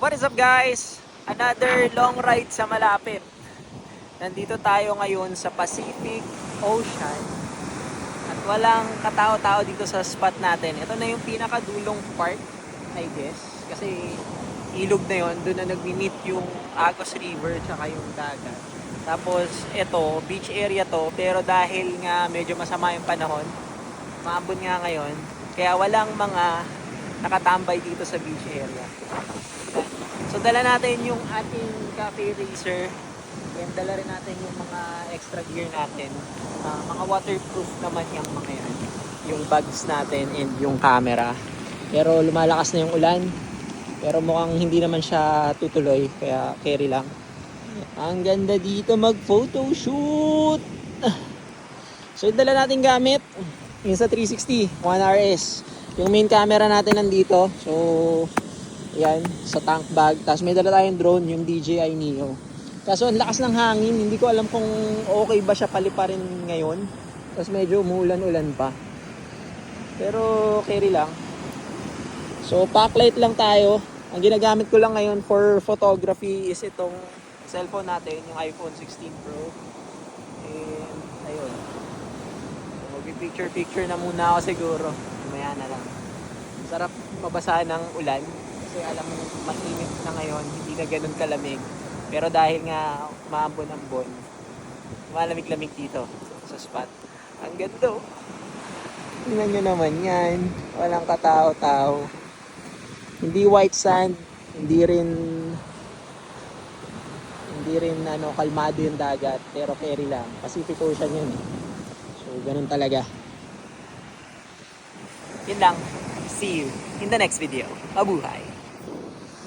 What is up guys? Another long ride sa malapit. Nandito tayo ngayon sa Pacific Ocean at walang katao-tao dito sa spot natin. Ito na yung pinakadulong part, I guess. Kasi ilog na yon, doon na nagmi-meet yung Agos River tsaka yung dagat. Tapos ito, beach area to, pero dahil nga medyo masama yung panahon, maambon nga ngayon, kaya walang mga nakatambay dito sa beach area. So dala natin yung ating cafe racer and dala rin natin yung mga extra gear natin. Mga waterproof naman yung mga yan. Yung bags natin and yung camera. Pero lumalakas na yung ulan. Pero mukhang hindi naman siya tutuloy, kaya carry lang. Ang ganda dito mag photoshoot. So yung dala natin gamit, yung sa 360 1RS. Yung main camera natin nandito. So yan, sa tank bag. Tapos may dala tayong drone, yung DJI Neo. Kaso ang lakas ng hangin, hindi ko alam kung okay ba siya paliparin ngayon. Tapos medyo umuulan-ulan pa. Pero carry lang. So backlight lang tayo. Ang ginagamit ko lang ngayon for photography is itong cellphone natin, yung iPhone 16 Pro. And ayun. So, mag-picture-picture na muna ako siguro. Mamaya na lang. Sarap mabasa ng ulan. Kasi alam mo, mainit na ngayon, hindi na ganun kalamig. Pero dahil nga maambon-ambon, malamig-lamig dito sa spot. Ang ganda. Tingnan nyo naman yan. Walang katao-tao. Hindi white sand, hindi rin kalmado yung dagat, pero carry lang. Pacific Ocean yun. So, ganun talaga. Yun lang. See you in the next video. Mabuhay!